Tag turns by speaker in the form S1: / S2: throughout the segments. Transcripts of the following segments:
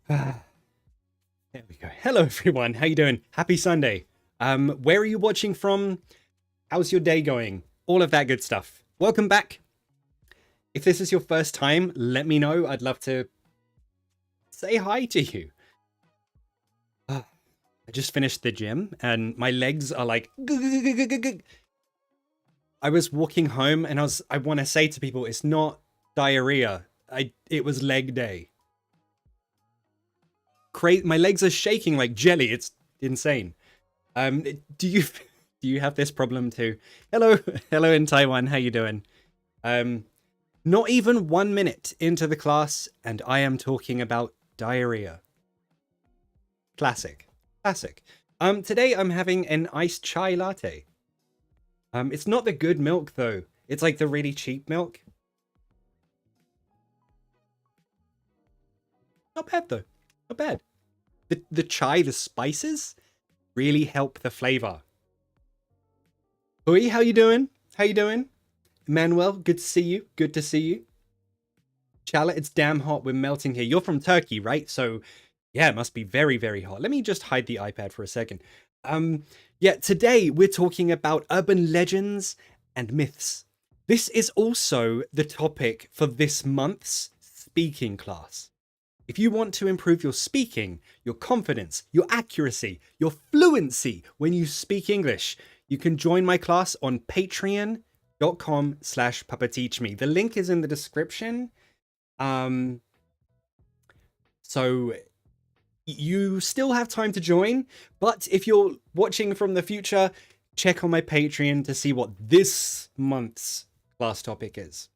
S1: There we go. Hello everyone. How you doing? Happy Sunday. Where are you watching from? How's your day going? All of that good stuff. Welcome back. If this is your first time, let me know. I'd love to say hi to you. I just finished the gym and my legs are like I was walking home and I want to say to people it's not diarrhea. It was leg day. My legs are shaking like jelly. It's insane. Do you have this problem too? Hello, hello in Taiwan. How you doing? Not even 1 minute into the class, and I am talking about diarrhea. Classic, classic. Today I'm having an iced chai latte. It's not the good milk though. It's like the really cheap milk. Not bad though. Not bad. The chai, the spices, really help the flavor. Hui, how you doing? How you doing? Manuel, good to see you. Good to see you. Chala, it's damn hot. We're melting here. You're from Turkey, right? So, yeah, it must be very, very hot. Let me just hide the iPad for a second. Yeah, today we're talking about urban legends and myths. This is also the topic for this month's speaking class. If you want to improve your speaking, your confidence, your accuracy, your fluency when you speak English, you can join my class on patreon.com/PapaTeachMe. The link is in the description. So you still have time to join, but if you're watching from the future, check on my Patreon to see what this month's class topic is.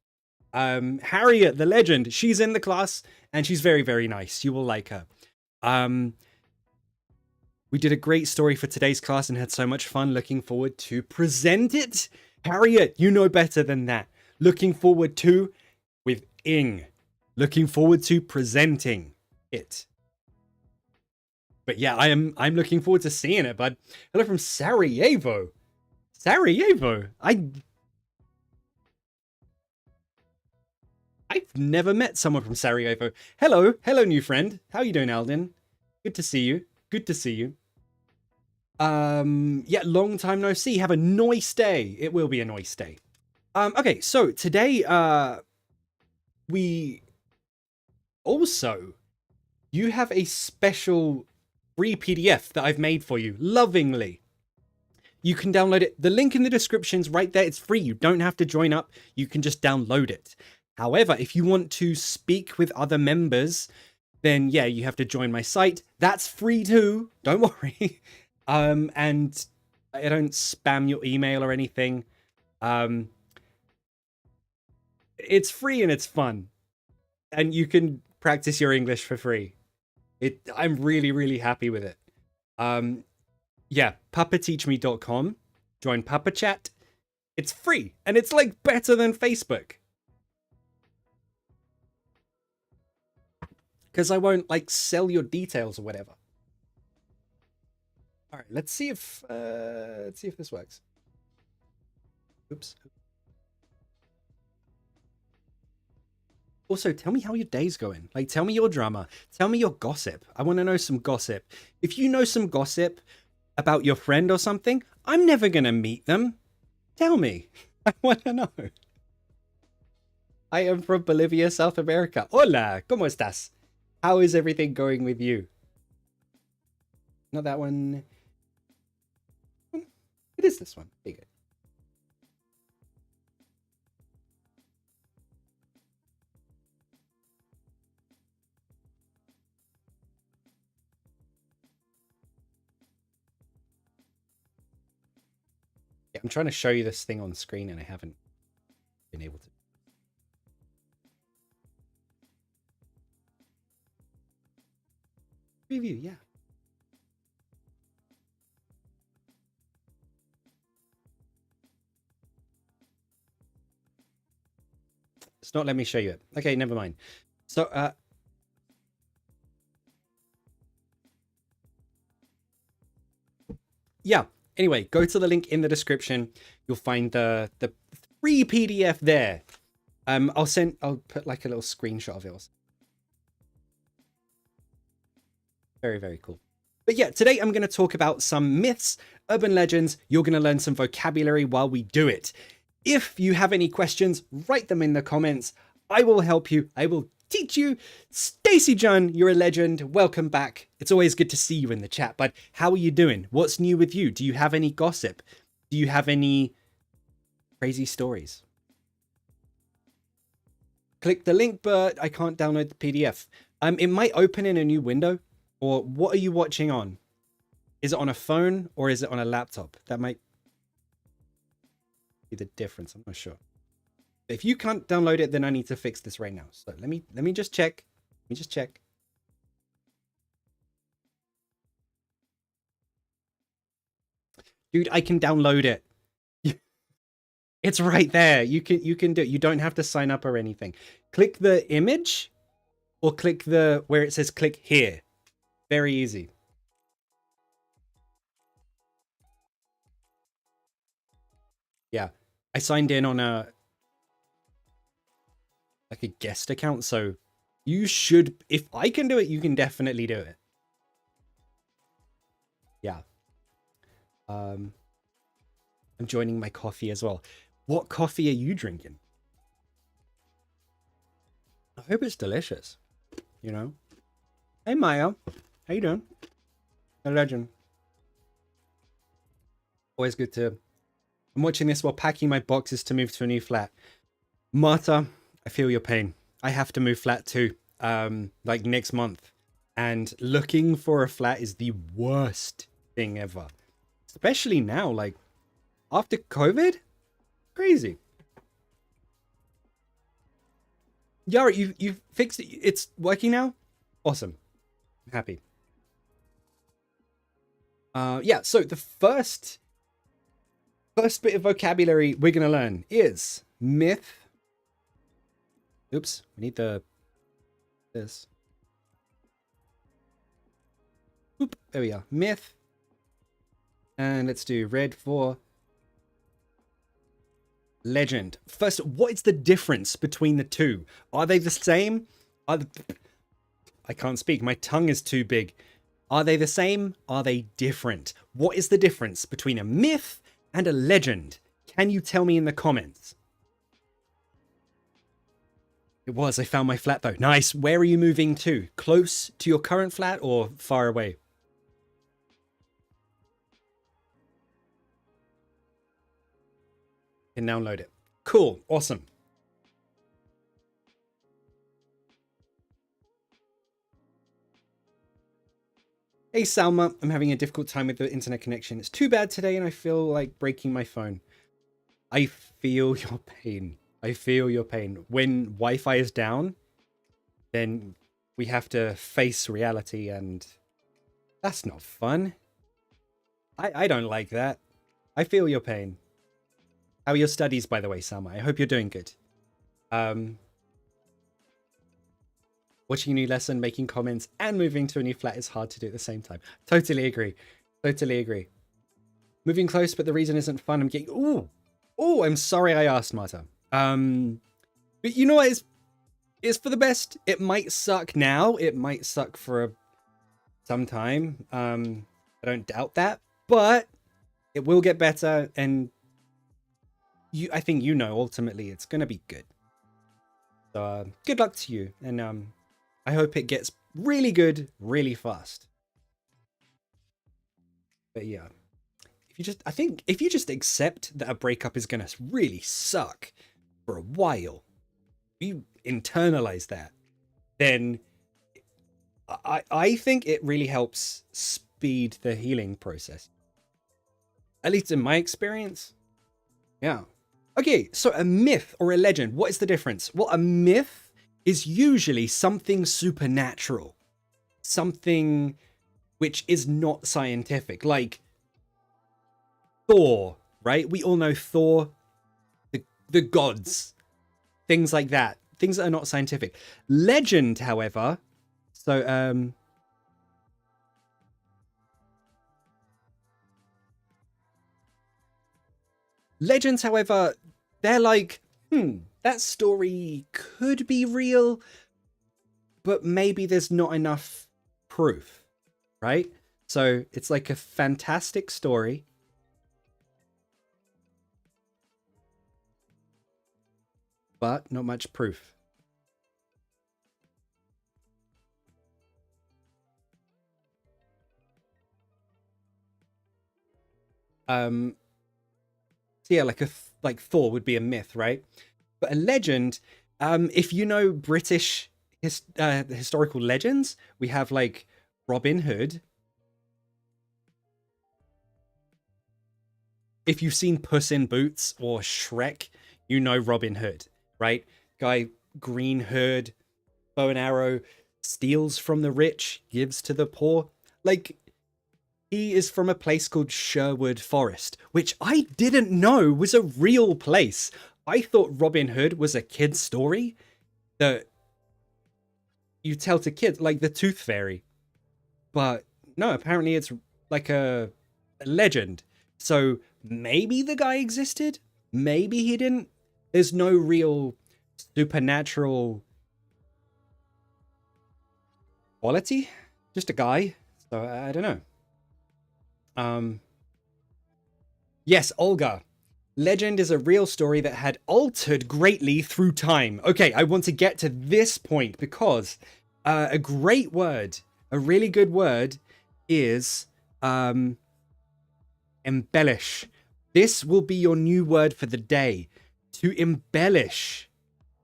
S1: Harriet, the legend, she's in the class and she's very, very nice. You will like her. We did a great story for today's class and had so much fun. Looking forward to present it. Harriet, you know better than that. Looking forward to with ing. Looking forward to presenting it. But yeah, I'm looking forward to seeing it, bud. Hello from Sarajevo. Sarajevo. I've never met someone from Sarajevo. Hello, hello, new friend. How you doing, Alden? Good to see you. Good to see you. Yeah, long time no see. Have a nice day. It will be a nice day. Okay, so today, we also, you have a special free PDF that I've made for you, lovingly. You can download it. The link in the description's right there. It's free. You don't have to join up. You can just download it. However, if you want to speak with other members, then yeah, you have to join my site. That's free too. Don't worry. And I don't spam your email or anything. It's free and it's fun. And you can practice your English for free. I'm really, really happy with it. Yeah, papateachme.com. Join Papa Chat. It's free and it's like better than Facebook. Because I won't like sell your details or whatever. All right, let's see if this works. Oops. Also, tell me how your day's going. Like, tell me your drama. Tell me your gossip. I want to know some gossip. If you know some gossip about your friend or something, I'm never going to meet them. Tell me. I want to know. I am from Bolivia, South America. Hola, ¿cómo estás? How is everything going with you? Not that one. It is this one. There you go. Yeah, I'm trying to show you this thing on screen and I haven't been able to. Review, yeah. It's not letting me show you it. Okay, never mind. So, yeah. Anyway, go to the link in the description. You'll find the free PDF there. I'll put like a little screenshot of yours. Very, very cool. But yeah, today I'm going to talk about some myths, urban legends. You're going to learn some vocabulary while we do it. If you have any questions, write them in the comments. I will help you. I will teach you. Stacey John, you're a legend. Welcome back. It's always good to see you in the chat, but how are you doing? What's new with you? Do you have any gossip? Do you have any crazy stories? Click the link, but I can't download the PDF. It might open in a new window. Or what are you watching on? Is it on a phone or is it on a laptop? That might be the difference. I'm not sure. If you can't download it, then I need to fix this right now. So let me just check. Let me just check. Dude, I can download it. It's right there. You can do it. You don't have to sign up or anything. Click the image or click the where it says click here. Very easy. Yeah, I signed in on a guest account, so you should, if I can do it, you can definitely do it. Yeah. I'm joining my coffee as well. What coffee are you drinking? I hope it's delicious, you know? Hey Maya, how you doing? A legend. Always good to... I'm watching this while packing my boxes to move to a new flat. Marta, I feel your pain. I have to move flat too, like next month. And looking for a flat is the worst thing ever. Especially now, like, after COVID? Crazy. Yara, you fixed it. It's working now? Awesome. I'm happy. Yeah, so the first bit of vocabulary we're going to learn is myth. Oops, we need this. Oop, there we are. Myth. And let's do red for legend. First, what is the difference between the two? Are they the same? I can't speak. My tongue is too big. Are they the same? Are they different? What is the difference between a myth and a legend? Can you tell me in the comments? It was. I found my flat though. Nice. Where are you moving to? Close to your current flat or far away? Can download it. Cool. Awesome. Hey Salma, I'm having a difficult time with the internet connection. It's too bad today and I feel like breaking my phone. I feel your pain. I feel your pain. When Wi-Fi is down, then we have to face reality and that's not fun. I don't like that. I feel your pain. How are your studies, by the way, Salma? I hope you're doing good. Watching a new lesson, making comments, and moving to a new flat is hard to do at the same time. Totally agree. Totally agree. Moving close, but the reason isn't fun. I'm getting... Oh, I'm sorry I asked, Marta. But you know what? It's for the best. It might suck now. It might suck for some time. I don't doubt that. But it will get better. And I think you know, ultimately, it's going to be good. So good luck to you. And I hope it gets really good, really fast. But yeah, I think if you just accept that a breakup is going to really suck for a while, you internalize that, then I think it really helps speed the healing process. At least in my experience. Yeah. Okay, so a myth or a legend, what is the difference? Well, a myth is usually something supernatural, something which is not scientific, like Thor, right? We all know Thor, the gods, things like that, things that are not scientific. Legend, however, so legends, however, they're like, that story could be real, but maybe there's not enough proof. right? So it's like a fantastic story. But not much proof. So yeah, like Thor would be a myth, right? But a legend, if you know British historical legends, we have like Robin Hood. If you've seen Puss in Boots or Shrek, you know Robin Hood, right? Guy, green hood, bow and arrow, steals from the rich, gives to the poor. Like, he is from a place called Sherwood Forest, which I didn't know was a real place. I thought Robin Hood was a kid's story that you tell to kids, like the Tooth Fairy. But no, apparently it's like a legend. So maybe the guy existed, maybe he didn't. There's no real supernatural quality, just a guy. So I don't know. Yes, Olga. Legend is a real story that had altered greatly through time. Okay, I want to get to this point because a great word, a really good word, is embellish. This will be your new word for the day. To embellish.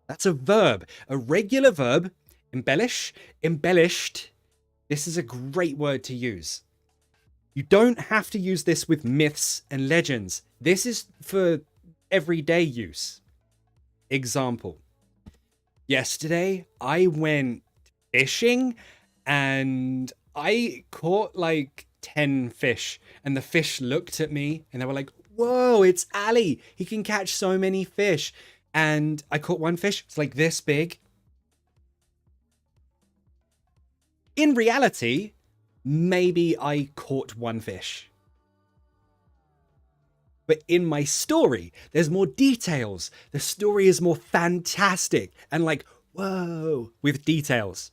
S1: That's a verb, a regular verb. Embellish, embellished. This is a great word to use. You don't have to use this with myths and legends. This is for everyday use. Example. Yesterday, I went fishing and I caught like 10 fish. And the fish looked at me and they were like, whoa, it's Ali. He can catch so many fish. And I caught one fish. It's like this big. In reality, maybe I caught one fish. But in my story, there's more details. The story is more fantastic and like, whoa, with details.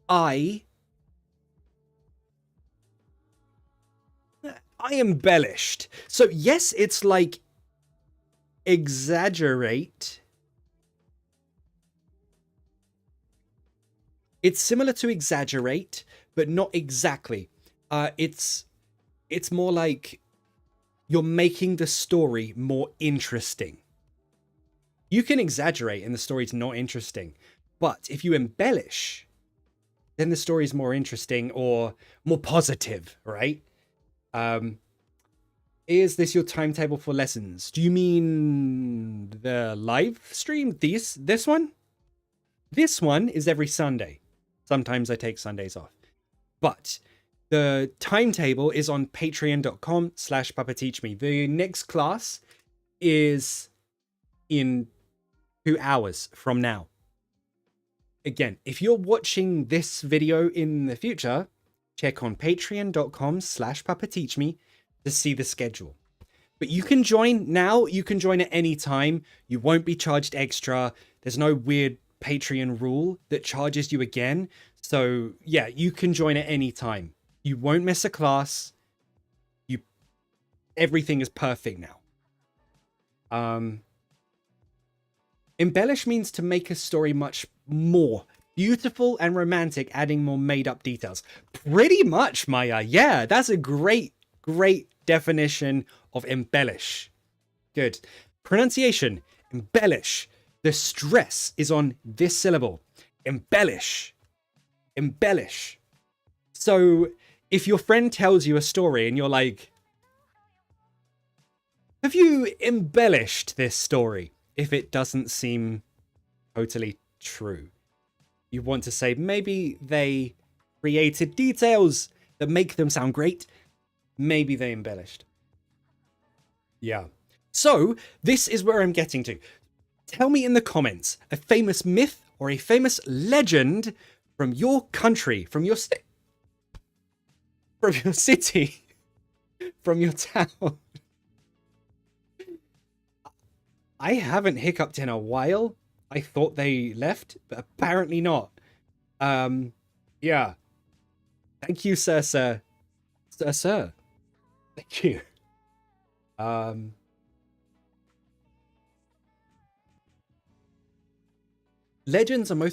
S1: I embellished. So yes, it's like exaggerate. It's similar to exaggerate, but not exactly. It's more like you're making the story more interesting. You can exaggerate and the story's not interesting, but if you embellish, then the story's more interesting or more positive, right? Is this your timetable for lessons? Do you mean the live stream? This one? This one is every Sunday. Sometimes I take Sundays off. But the timetable is on patreon.com/papateachme. The next class is in 2 hours from now. Again, if you're watching this video in the future, check on patreon.com/papateachme to see the schedule. But you can join now. You can join at any time. You won't be charged extra. There's no weird Patreon rule that charges you again. So yeah, you can join at any time. You won't miss a class. Everything is perfect now. Embellish means to make a story much more beautiful and romantic, adding more made-up details. Pretty much, Maya. Yeah, that's a great definition of embellish. Good. Pronunciation. Embellish. The stress is on this syllable. Embellish. Embellish. So if your friend tells you a story and you're like, have you embellished this story? If it doesn't seem totally true, you want to say maybe they created details that make them sound great. Maybe they embellished. Yeah. So this is where I'm getting to. Tell me in the comments a famous myth or a famous legend from your country, from your city, from your town. I haven't hiccuped in a while. I thought they left, but apparently not. Yeah. Thank you, sir. Sir. Thank you. Legends are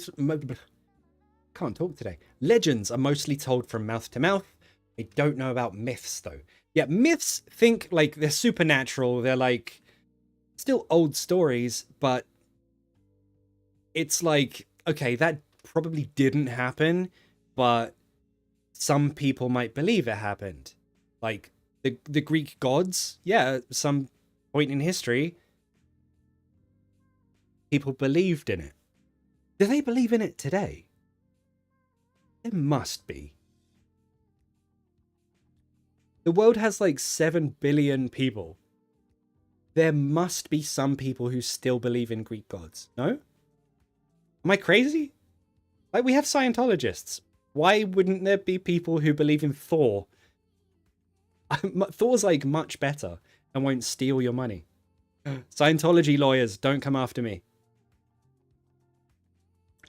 S1: can't talk today. Legends are mostly told from mouth to mouth. I don't know about myths though. Yeah, myths think like they're supernatural. They're like still old stories, but it's like, okay, that probably didn't happen, but some people might believe it happened. Like the Greek gods, yeah, some point in history, people believed in it. Do they believe in it today? There must be. The world has like 7 billion people. There must be some people who still believe in Greek gods. No? Am I crazy? Like, we have Scientologists. Why wouldn't there be people who believe in Thor? Thor's like much better and won't steal your money. Scientology lawyers, don't come after me.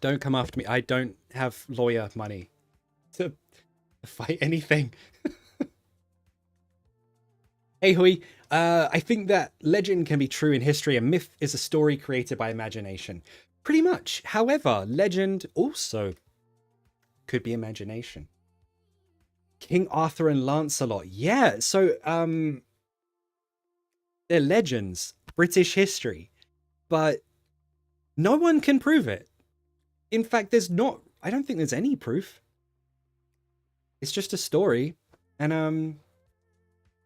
S1: Don't come after me. I don't have lawyer money to fight anything. Hey Hui, I think that legend can be true in history. A myth is a story created by imagination. Pretty much. However, legend also could be imagination. King Arthur and Lancelot. Yeah, so they're legends, British history, but no one can prove it. In fact, I don't think there's any proof. It's just a story, and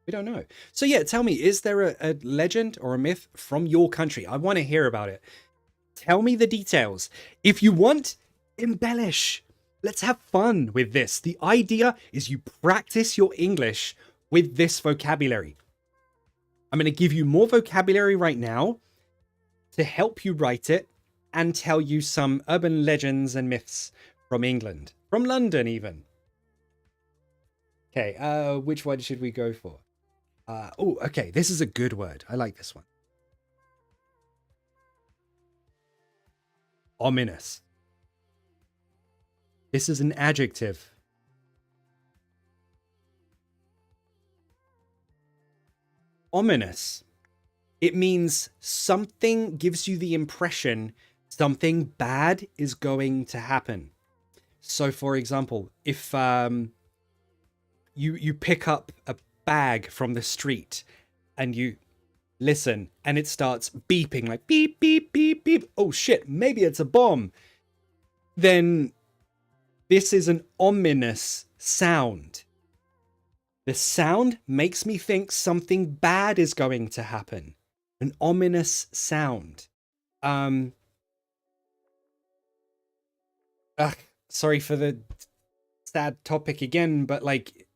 S1: we don't know. So yeah, tell me, is there a legend or a myth from your country? I want to hear about it. Tell me the details. If you want, embellish. Let's have fun with this. The idea is you practice your English with this vocabulary. I'm going to give you more vocabulary right now to help you write it and tell you some urban legends and myths from England, from London even. Okay, which one should we go for? Oh, okay, this is a good word. I like this one. Ominous. This is an adjective. Ominous. It means something gives you the impression something bad is going to happen. So, for example, if you pick up a bag from the street and you listen and it starts beeping like beep, beep, beep, beep. Oh shit, maybe it's a bomb. Then this is an ominous sound. The sound makes me think something bad is going to happen. An ominous sound. Sorry for the sad topic again, but like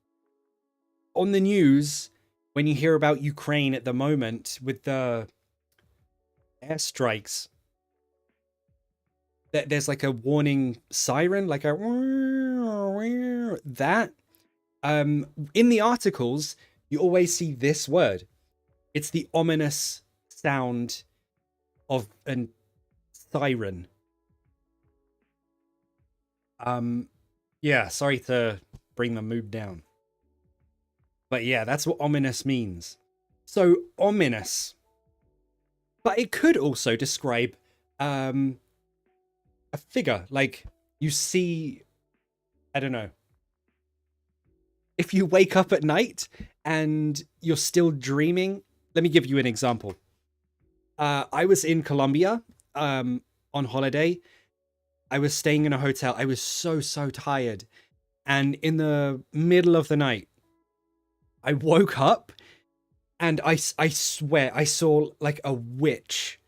S1: on the news, when you hear about Ukraine at the moment with the airstrikes, there's like a warning siren, like a that. In the articles, you always see this word. It's the ominous sound of a siren. Yeah, sorry to bring the mood down. But yeah, that's what ominous means. So, ominous. But it could also describe a figure. Like, you see, I don't know. If you wake up at night and you're still dreaming, let me give you an example. I was in Colombia on holiday. I was staying in a hotel. I was so tired. And in the middle of the night, I woke up and I swear I saw like a witch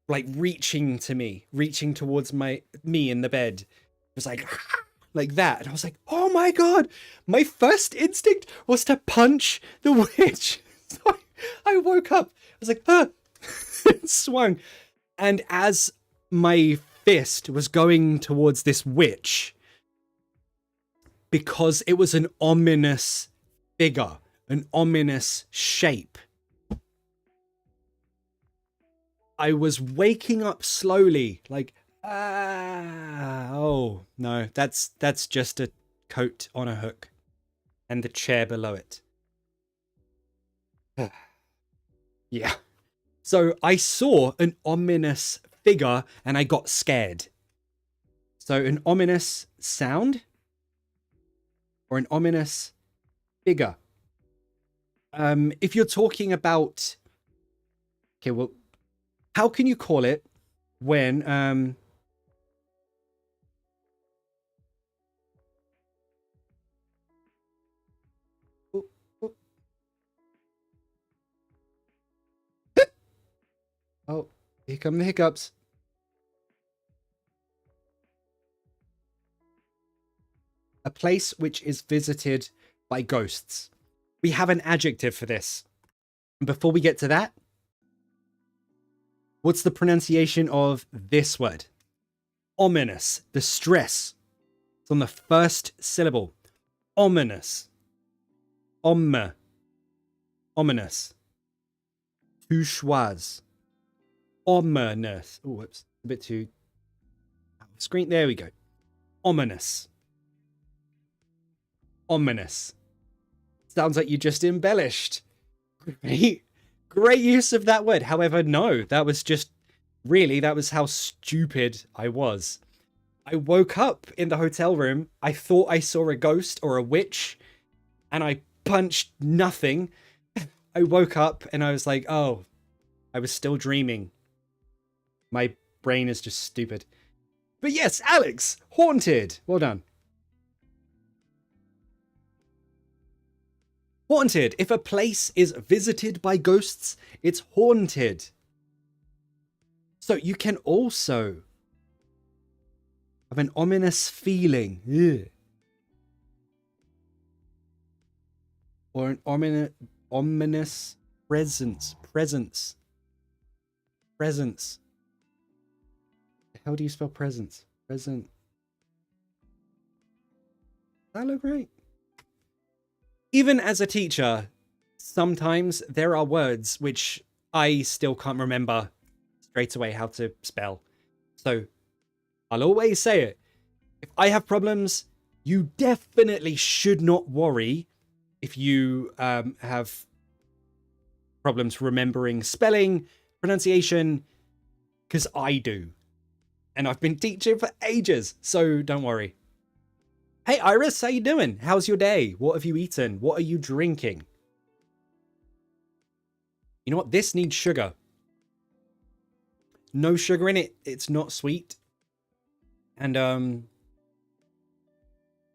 S1: like reaching towards me in the bed. It was like that. And I was like, oh my God, my first instinct was to punch the witch. So I woke up. I was like, it swung. And as my fist was going towards this witch, because it was an ominous figure, an ominous shape, I was waking up slowly, like, oh no, that's just a coat on a hook and the chair below it. Yeah. So I saw an ominous figure and I got scared. So an ominous sound or an ominous figure. If you're talking about, okay, well, how can you call it when oh, here come the hiccups. A place which is visited by ghosts. We have an adjective for this. Before we get to that, what's the pronunciation of this word? Ominous. The stress. It's on the first syllable. Ominous. Ominous. Touchoise. Ominous. Oh, whoops. A bit too... Screen. There we go. Ominous. Ominous. Sounds like you just embellished. Great use of that word. However, no, that was just... Really, that was how stupid I was. I woke up in the hotel room. I thought I saw a ghost or a witch. And I punched nothing. I woke up and I was like, oh, I was still dreaming. My brain is just stupid. But yes, Alex, haunted. Well done. Haunted. If a place is visited by ghosts, it's haunted. So you can also have an ominous feeling. Ugh. Or an ominous presence. Presence. How do you spell presence? Present. That look right? Even as a teacher, sometimes there are words which I still can't remember straight away how to spell. So I'll always say it. If I have problems, you definitely should not worry if you have problems remembering spelling, pronunciation, because I do. And I've been teaching for ages, so don't worry. Hey Iris, how you doing? How's your day? What have you eaten? What are you drinking? You know what? This needs sugar. No sugar in it. It's not sweet. And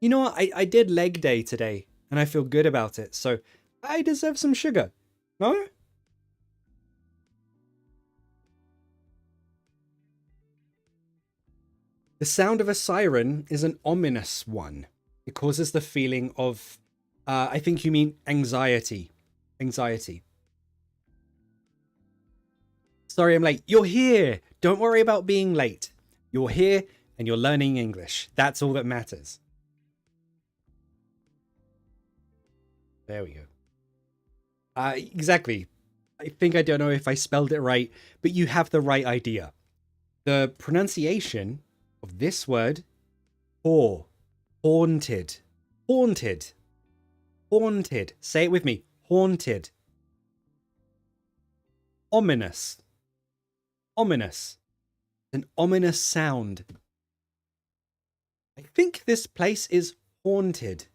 S1: you know what? I did leg day today and I feel good about it. So I deserve some sugar. No? The sound of a siren is an ominous one. It causes the feeling of, I think you mean anxiety. Anxiety. Sorry, I'm late. You're here. Don't worry about being late. You're here and you're learning English. That's all that matters. There we go. Exactly. I think I don't know if I spelled it right, but you have the right idea. The pronunciation of this word, haunted, haunted, haunted. Say it with me, haunted. Ominous, ominous, an ominous sound. I think this place is haunted.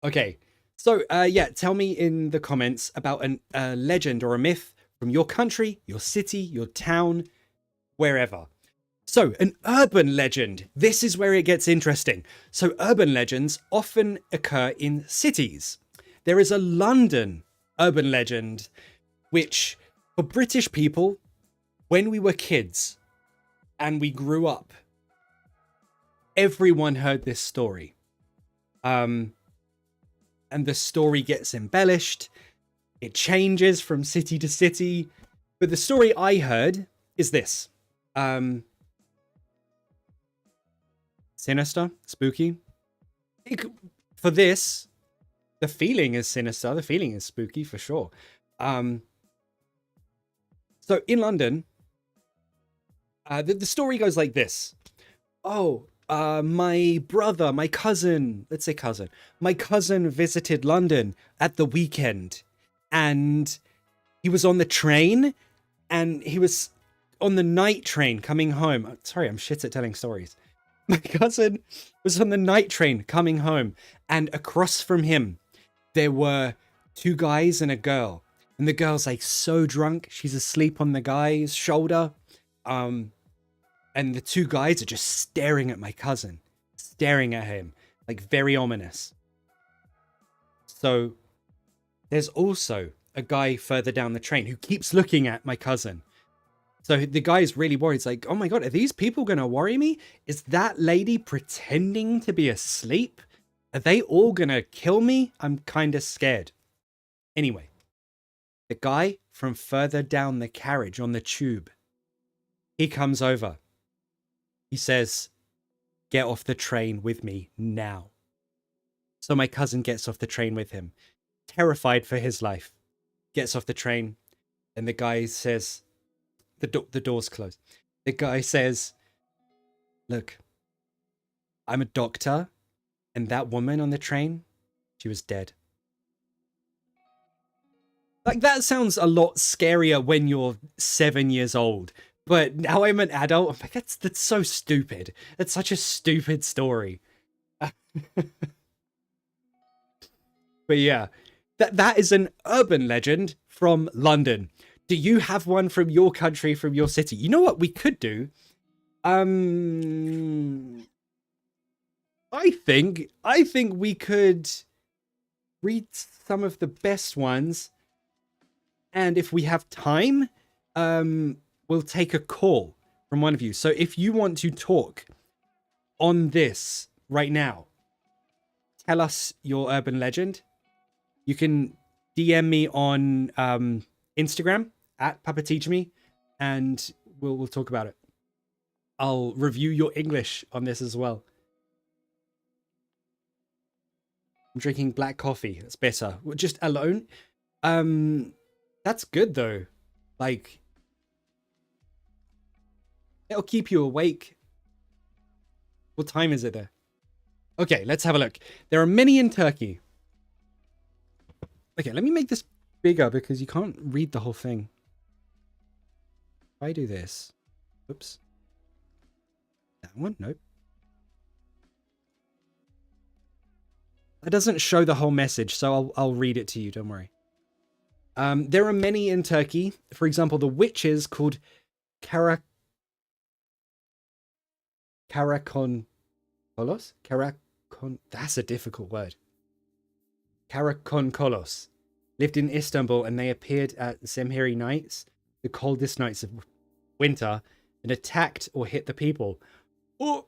S1: Okay, so yeah, tell me in the comments about a legend or a myth from your country, your city, your town, wherever. So, an urban legend. This is where it gets interesting. So, urban legends often occur in cities. There is a London urban legend, which for British people, when we were kids and we grew up, everyone heard this story. And the story gets embellished. It changes from city to city. But the story I heard is this. Sinister, spooky. For this, the feeling is sinister. The feeling is spooky for sure. So in London, the story goes like this. oh, my brother, my cousin, let's say cousin, my cousin visited London at the weekend, and he was on the train, and he was on the night train coming home. Sorry, I'm shit at telling stories. My cousin was on the night train coming home, and across from him, there were two guys and a girl. And the girl's like so drunk, she's asleep on the guy's shoulder. And the two guys are just staring at my cousin, staring at him, like very ominous. So there's also a guy further down the train who keeps looking at my cousin. So the guy is really worried. It's like, oh my God, are these people going to worry me? Is that lady pretending to be asleep? Are they all going to kill me? I'm kind of scared. Anyway, the guy from further down the carriage on the tube, he comes over. He says, get off the train with me now. So my cousin gets off the train with him, terrified for his life, gets off the train, and the guy says, the door's closed. The guy says, look, I'm a doctor, and that woman on the train, she was dead. Like, that sounds a lot scarier when you're 7 years old. But now I'm an adult, I'm like, that's so stupid. That's such a stupid story. But yeah, that is an urban legend from London. Do you have one from your country, from your city? You know what we could do? I think we could read some of the best ones, and if we have time, we'll take a call from one of you. So if you want to talk on this right now, tell us your urban legend. You can DM me on Instagram at PapaTeachMe, and we'll talk about it. I'll review your English on this as well. I'm drinking black coffee. That's better. Just alone. That's good though. Like, it'll keep you awake. What time is it there? Okay, let's have a look. There are many in Turkey. Okay, let me make this bigger because you can't read the whole thing. If I do this. Oops. That one? Nope. That doesn't show the whole message, so I'll read it to you, don't worry. There are many in Turkey. For example, the witches called Karakonkolos? That's a difficult word. Karakonkolos lived in Istanbul, and they appeared at Semheri nights, the coldest nights of winter, and attacked or hit the people. Oh!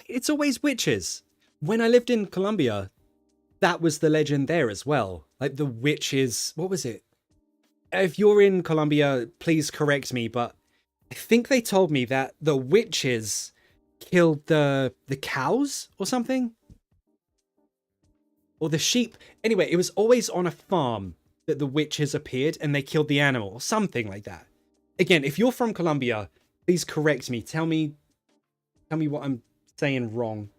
S1: It's always witches. When I lived in Colombia, that was the legend there as well. Like the witches, what was it? If you're in Colombia, please correct me, but I think they told me that the witches killed the cows or something. Or the sheep. Anyway, it was always on a farm that the witches appeared and they killed the animal or something like that. Again, if you're from Colombia, please correct me. Tell me what I'm saying wrong.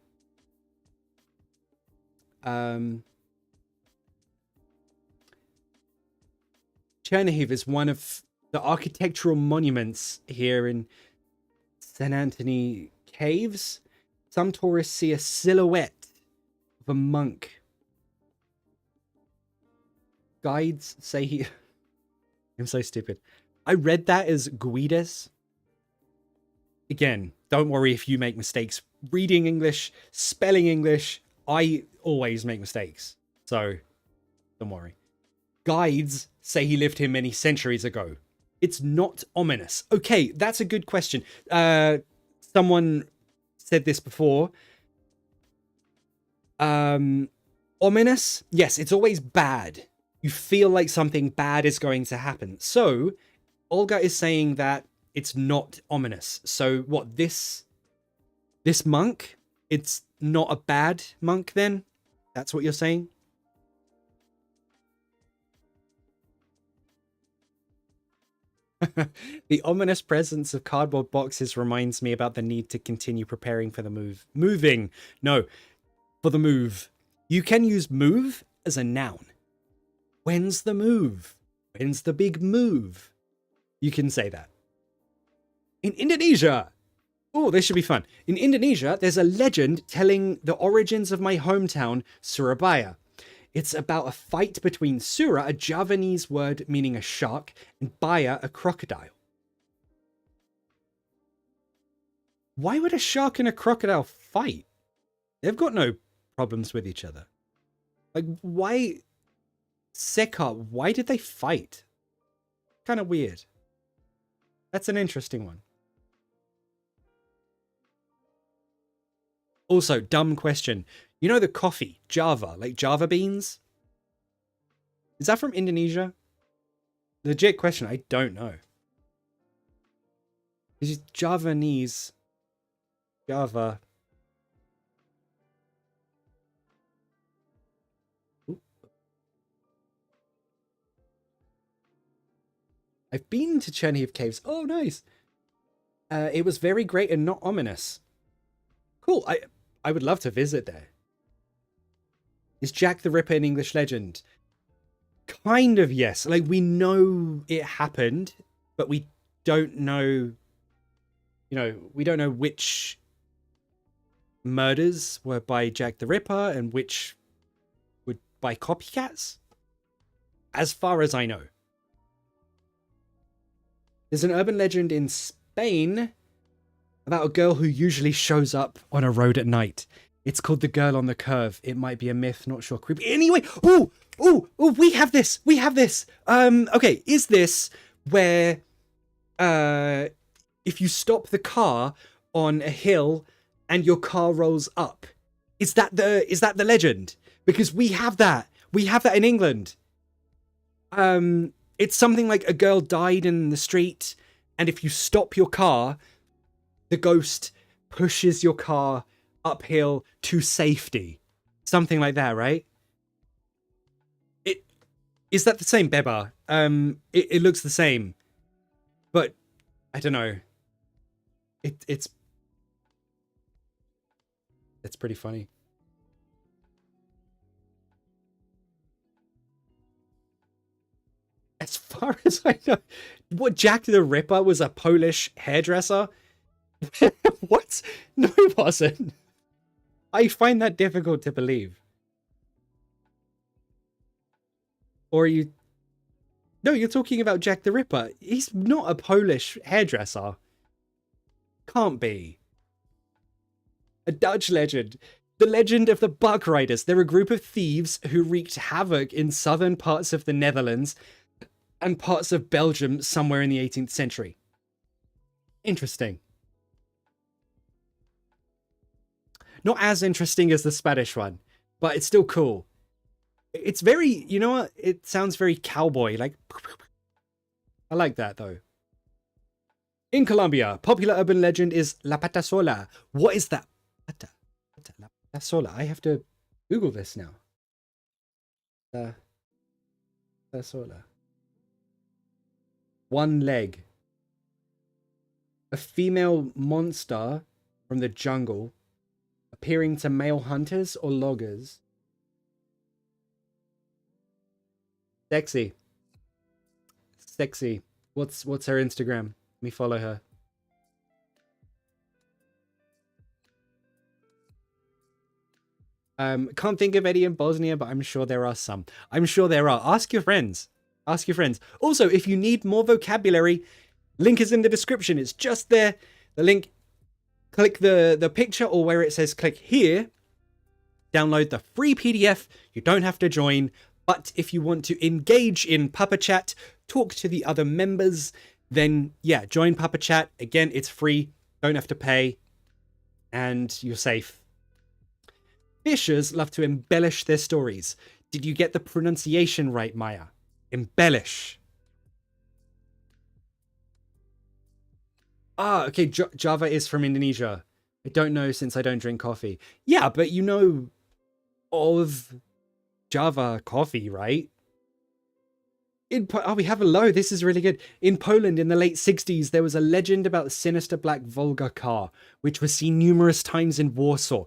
S1: Chernihiv is one of the architectural monuments here in St. Anthony Caves. Some tourists see a silhouette of a monk. Guides say he... I'm so stupid. I read that as Guides. Again, don't worry if you make mistakes reading English, spelling English. I always make mistakes, so don't worry. Guides say he lived here many centuries ago. It's not ominous. Okay, that's a good question. Someone said this before. Ominous? Yes, it's always bad. You feel like something bad is going to happen. So, Olga is saying that it's not ominous. So, what, this monk, it's not a bad monk then? That's what you're saying? The ominous presence of cardboard boxes reminds me about the need to continue preparing for the move. Moving. No, for the move. You can use move as a noun. When's the move? When's the big move? You can say that. In Indonesia. Oh, this should be fun. In Indonesia, there's a legend telling the origins of my hometown, Surabaya. It's about a fight between Sura, a Javanese word meaning a shark, and Baya, a crocodile. Why would a shark and a crocodile fight? They've got no problems with each other. Like, why... Sekar, why did they fight? Kind of weird. That's an interesting one. Also, dumb question. You know the coffee, Java, like Java beans? Is that from Indonesia? Legit question, I don't know. Is it Javanese? Java. Ooh. I've been to Chernihiv Caves. Oh, nice. It was very great and not ominous. Cool. I would love to visit there. Is Jack the Ripper an English legend? Kind of, yes. Like, we know it happened, but we don't know, you know, we don't know which murders were by Jack the Ripper and which were by copycats, as far as I know. There's an urban legend in Spain about a girl who usually shows up on a road at night. It's called The Girl on the Curve. It might be a myth, not sure. Creepy. Anyway, we have this. We have this. Okay, is this where if you stop the car on a hill and your car rolls up? Is that the legend? Because we have that. We have that in England. It's something like a girl died in the street, and if you stop your car, the ghost pushes your car uphill to safety. Something like that, right? Is that the same, Beba? It looks the same. But I don't know. It's pretty funny. As far as I know, what, Jack the Ripper was a Polish hairdresser? What? No, it wasn't. I find that difficult to believe. Or are you... No, you're talking about Jack the Ripper. He's not a Polish hairdresser. Can't be. A Dutch legend. The legend of the Buck Riders. They're a group of thieves who wreaked havoc in southern parts of the Netherlands and parts of Belgium somewhere in the 18th century. Interesting. Not as interesting as the Spanish one, but it's still cool. It's very, you know what? It sounds very cowboy, like... I like that, though. In Colombia, popular urban legend is La Pata Sola. What is that? La Pata Sola. I have to Google this now. La Pata Sola. One leg. A female monster from the jungle appearing to male hunters or loggers. Sexy. Sexy. What's her Instagram? Let me follow her. Can't think of any in Bosnia, but I'm sure there are some. I'm sure there are. Ask your friends. Ask your friends. Also, if you need more vocabulary, link is in the description. It's just there. The link, click the picture or where it says click here. Download the free PDF. You don't have to join. But if you want to engage in Papa Chat, talk to the other members, then yeah, join Papa Chat. Again, it's free. Don't have to pay. And you're safe. Fishers love to embellish their stories. Did you get the pronunciation right, Maya? Embellish. Ah, okay, Java is from Indonesia. I don't know since I don't drink coffee. Yeah, but you know of Java coffee, right? Oh, we have a low. This is really good. In Poland in the late 60s, there was a legend about the sinister black Volga car, which was seen numerous times in Warsaw.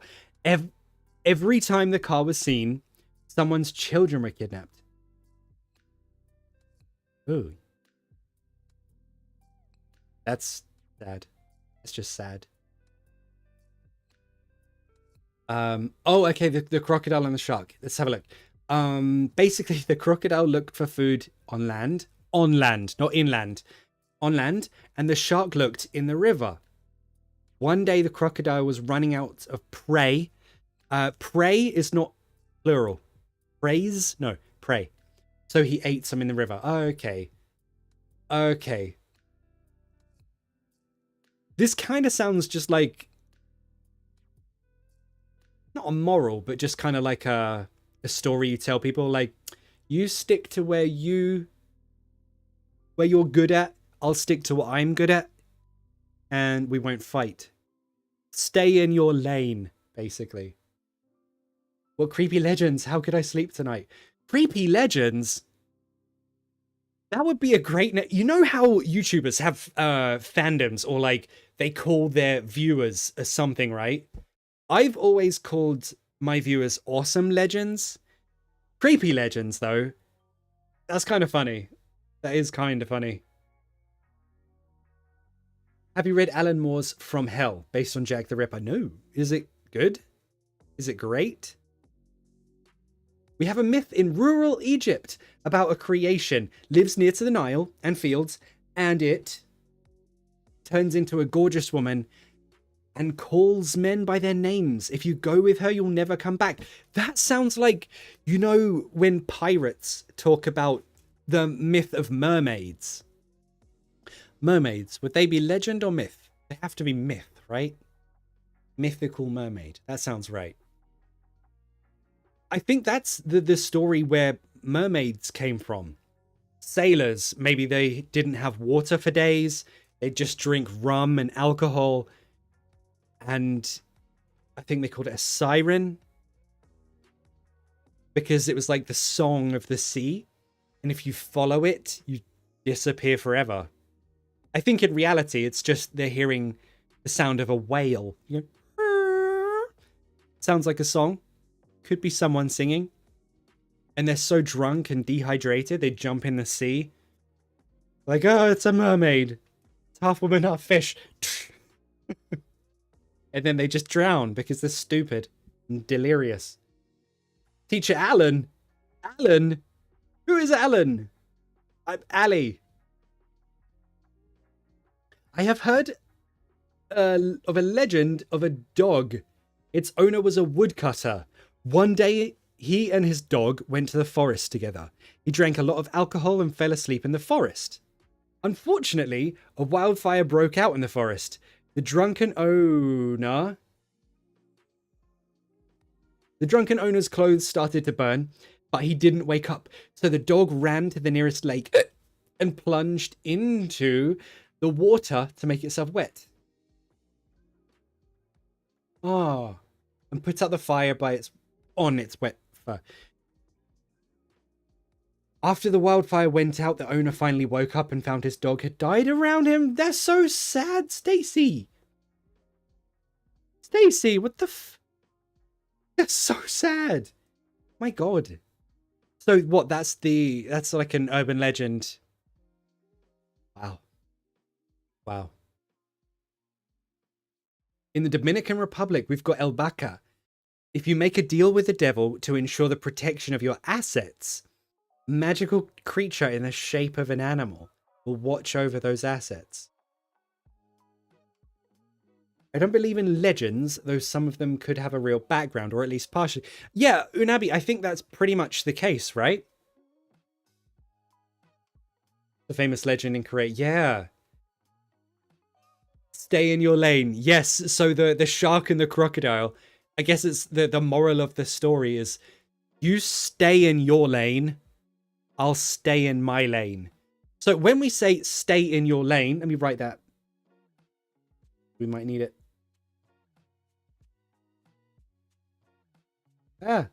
S1: Every time the car was seen, someone's children were kidnapped. Ooh. That's sad. It's just sad. Oh, okay, the crocodile and the shark. Let's have a look. Basically the crocodile looked for food on land, not inland, on land, and the shark looked in the river. One day the crocodile was running out of prey. Prey is not plural. Praise? No, prey. So he ate some in the river. Okay. Okay. This kind of sounds just like, not a moral, but just kind of like a story you tell people. Like, you stick to where you're good at. I'll stick to what I'm good at, and we won't fight. Stay in your lane, basically. What creepy legends? How could I sleep tonight? Creepy legends? That would be a great... You know how YouTubers have fandoms, or like they call their viewers something, right? I've always called my viewers awesome legends. Creepy legends, though. That's kind of funny. That is kind of funny. Have you read Alan Moore's From Hell, based on Jack the Ripper? No. Is it good? Is it great? We have a myth in rural Egypt about a creation, lives near to the Nile and fields, and it turns into a gorgeous woman and calls men by their names. If you go with her, you'll never come back. That sounds like, you know, when pirates talk about the myth of mermaids. Mermaids, would they be legend or myth? They have to be myth, right? Mythical mermaid. That sounds right. I think that's the story where mermaids came from. Sailors, maybe they didn't have water for days. They just drink rum and alcohol. And I think they called it a siren, because it was like the song of the sea. And if you follow it, you disappear forever. I think in reality, it's just they're hearing the sound of a whale. You know, sounds like a song. Could be someone singing. And they're so drunk and dehydrated, they jump in the sea. Like, oh, it's a mermaid. It's half woman, half fish. And then they just drown because they're stupid and delirious. Teacher Alan? Alan? Who is Alan? I'm Ali. I have heard of a legend of a dog. Its owner was a woodcutter. One day, he and his dog went to the forest together. He drank a lot of alcohol and fell asleep in the forest. Unfortunately, a wildfire broke out in the forest. The drunken owner's clothes started to burn, but he didn't wake up. So the dog ran to the nearest lake and plunged into the water to make itself wet. Ah, and put out the fire on its wet fur. After the wildfire went out, the owner finally woke up and found his dog had died around him. That's so sad, Stacy. Stacy, what the That's so sad. My God. So what, that's like an urban legend. Wow. Wow. In the Dominican Republic, we've got El Baca. If you make a deal with the devil to ensure the protection of your assets, magical creature in the shape of an animal will watch over those assets. I don't believe in legends, though some of them could have a real background, or at least partially. Yeah, Unabi, I think that's pretty much the case, right? The famous legend in Korea. Yeah. Stay in your lane. Yes, so the shark and the crocodile, I guess it's the moral of the story is, you stay in your lane, I'll stay in my lane. So when we say stay in your lane, let me write that. We might need it. Ah.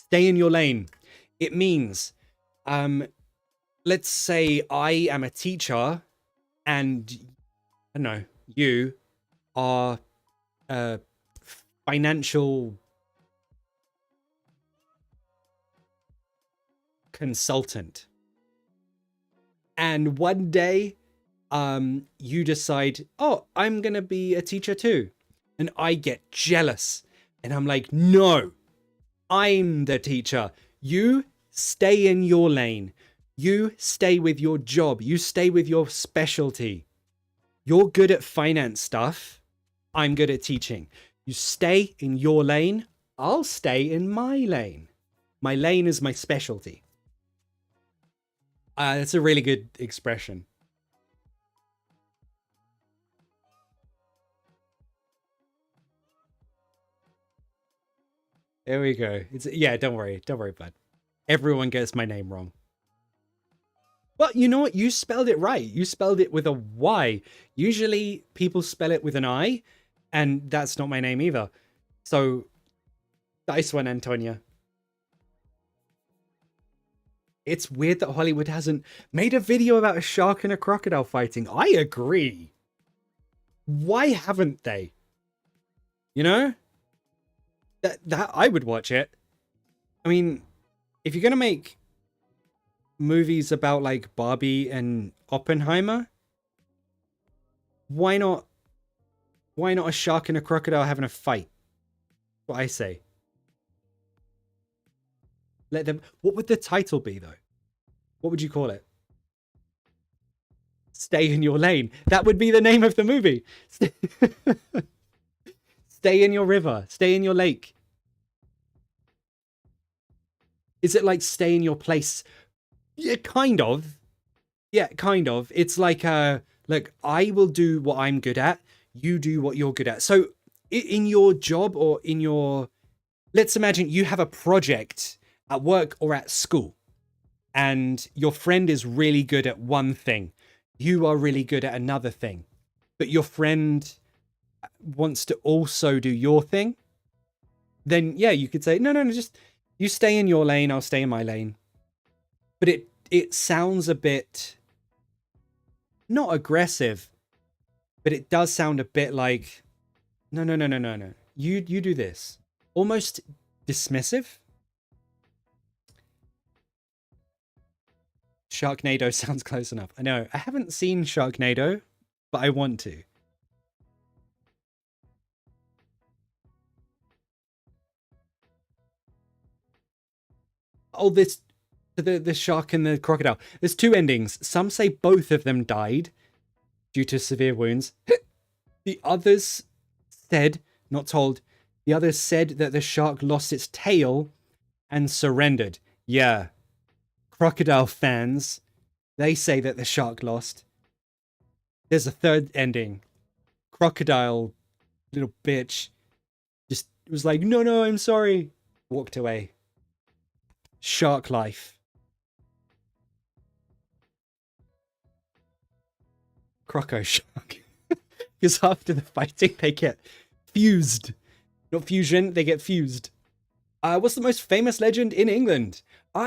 S1: Stay in your lane. It means, let's say I am a teacher and, I don't know, you are a financial consultant. And one day, you decide, oh, I'm going to be a teacher too. And I get jealous. And I'm like, no, I'm the teacher. You stay in your lane. You stay with your job. You stay with your specialty. You're good at finance stuff. I'm good at teaching. You stay in your lane. I'll stay in my lane. My lane is my specialty. That's a really good expression. There we go. Yeah, don't worry, bud. Everyone gets my name wrong. Well, you know what? You spelled it right. You spelled it with a Y. Usually people spell it with an I, and that's not my name either. So, nice one, Antonia. It's weird that Hollywood hasn't made a video about a shark and a crocodile fighting. I agree. Why haven't they? You know? That I would watch it. I mean, if you're gonna make movies about like Barbie and Oppenheimer, why not a shark and a crocodile having a fight? What I say. Let them. What would the title be though? What would you call it? Stay in your lane. That would be the name of the movie. Stay in your river. Stay in your lake. Is it like stay in your place? Yeah, kind of. Yeah, kind of. It's like, look, I will do what I'm good at. You do what you're good at. So in your job or in your, let's imagine you have a project at work or at school and your friend is really good at one thing. You are really good at another thing, but your friend wants to also do your thing. Then yeah, you could say, no, just you stay in your lane. I'll stay in my lane. But it sounds a bit not aggressive, but it does sound a bit like, no. You do this. Almost dismissive. Sharknado sounds close enough. I know. I haven't seen Sharknado, but I want to. Oh, the shark and the crocodile. There's two endings. Some say both of them died due to severe wounds. The others said, not told, the others said that the shark lost its tail and surrendered. Yeah. Crocodile fans, they say that the shark lost. There's a third ending. Crocodile, little bitch, just was like, no, I'm sorry. Walked away. Shark life. Croco shark. Because after the fighting, they get fused. Not fusion, they get fused. What's the most famous legend in England?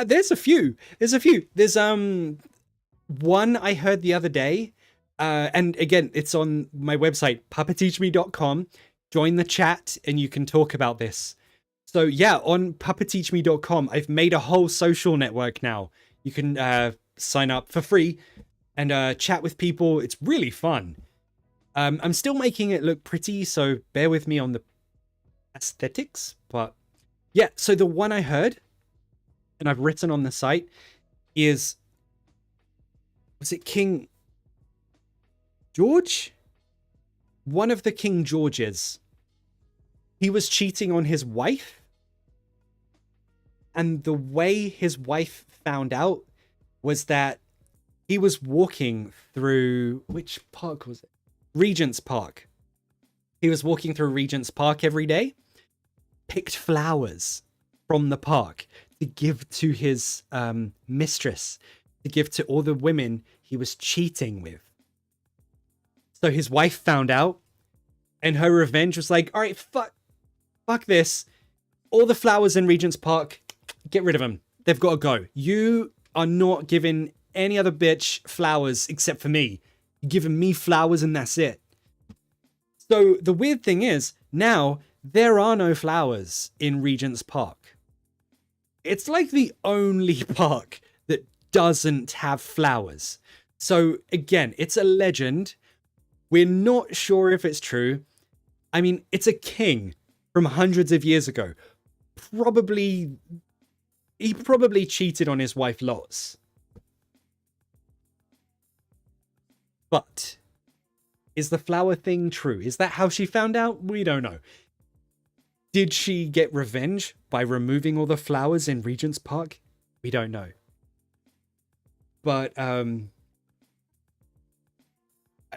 S1: There's a few. There's one I heard the other day. And again, it's on my website, puppeteachme.com. Join the chat and you can talk about this. So yeah, on puppeteachme.com, I've made a whole social network now. You can sign up for free and chat with people. It's really fun. I'm still making it look pretty, so bear with me on the aesthetics. But yeah, so the one I heard, and I've written on the site, was it King George? One of the King Georges. He was cheating on his wife. And the way his wife found out was that he was walking through, which park was it? Regent's Park. He was walking through Regent's Park every day, picked flowers from the park to give to his mistress, to give to all the women he was cheating with. So his wife found out, and her revenge was like, all right, fuck this. All the flowers in Regent's Park, get rid of them. They've got to go. You are not giving any other bitch flowers except for me. You're giving me flowers and that's it. So the weird thing is, now there are no flowers in Regent's Park. It's like the only park that doesn't have flowers. So again, it's a legend. We're not sure if it's true. I mean, it's a king from hundreds of years ago. He probably cheated on his wife lots. But is the flower thing true? Is that how she found out? We don't know. Did she get revenge by removing all the flowers in Regent's Park? We don't know. But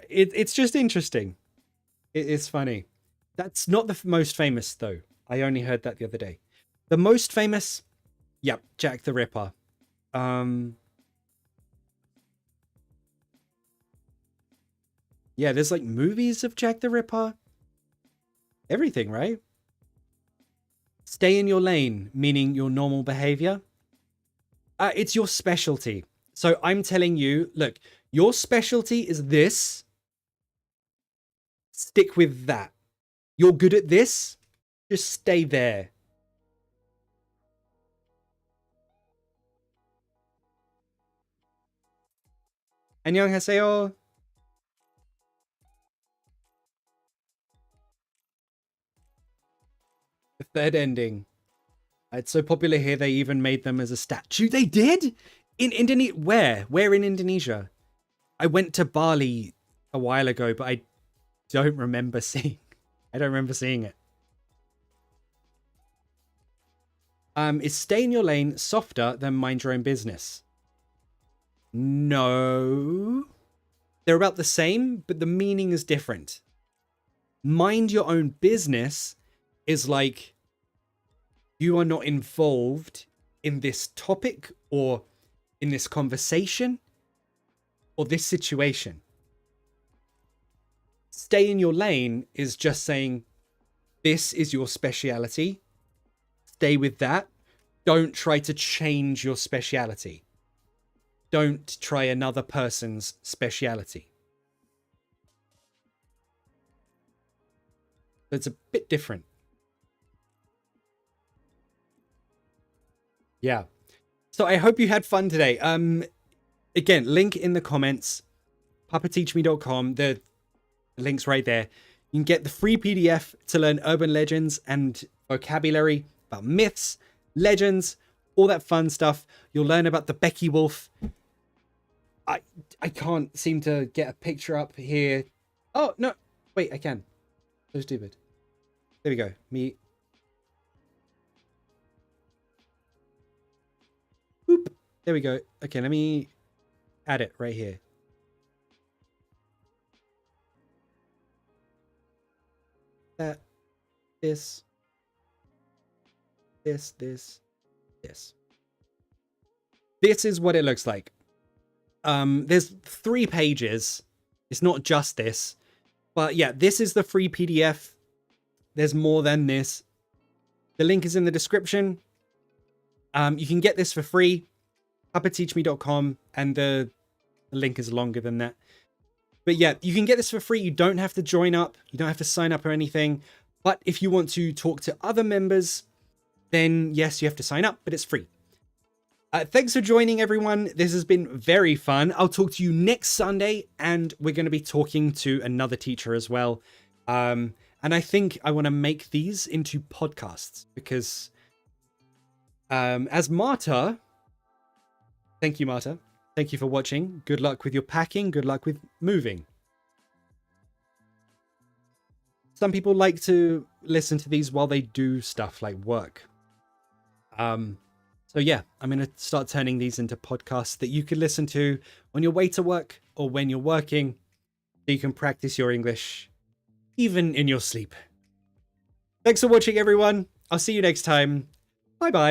S1: it's just interesting. It's funny. That's not the most famous, though. I only heard that the other day. The most famous, yep, Jack the Ripper. Yeah, there's like movies of Jack the Ripper. Everything, right? Stay in your lane, meaning your normal behavior. It's your specialty. So I'm telling you, look, your specialty is this. Stick with that. You're good at this. Just stay there. 안녕하세요. The third ending. It's so popular here, they even made them as a statue. They did? In Indonesia? Where? Where in Indonesia? I went to Bali a while ago, but I don't remember seeing it. Is stay in your lane softer than mind your own business? No. They're about the same, but the meaning is different. Mind your own business is like you are not involved in this topic or in this conversation or this situation. Stay in your lane is just saying this is your speciality. Stay with that. Don't try to change your speciality. Don't try another person's speciality. It's a bit different. Yeah. So I hope you had fun today. Again, link in the comments, papateachme.com. The link's right there. You can get the free PDF to learn urban legends and vocabulary about myths, legends, all that fun stuff. You'll learn about the Becky Wolf. I can't seem to get a picture up here. Oh, no. Wait, I can. So stupid. There we go. Me. Boop. There we go. Okay, let me add it right here. That. This. This. This is what it looks like. There's 3 pages. It's not just this. But yeah, this is the free PDF. There's more than this. The link is in the description. You can get this for free. papateachme.com, and the link is longer than that. But yeah, you can get this for free. You don't have to join up. You don't have to sign up or anything. But if you want to talk to other members, then yes, you have to sign up, but it's free. Thanks for joining, everyone. This has been very fun. I'll talk to you next Sunday, and we're going to be talking to another teacher as well. And I think I want to make these into podcasts because as Marta, thank you, Marta. Thank you for watching. Good luck with your packing. Good luck with moving. Some people like to listen to these while they do stuff like work. So yeah, I'm going to start turning these into podcasts that you can listen to on your way to work or when you're working, so you can practice your English even in your sleep. Thanks for watching, everyone. I'll see you next time. Bye-bye.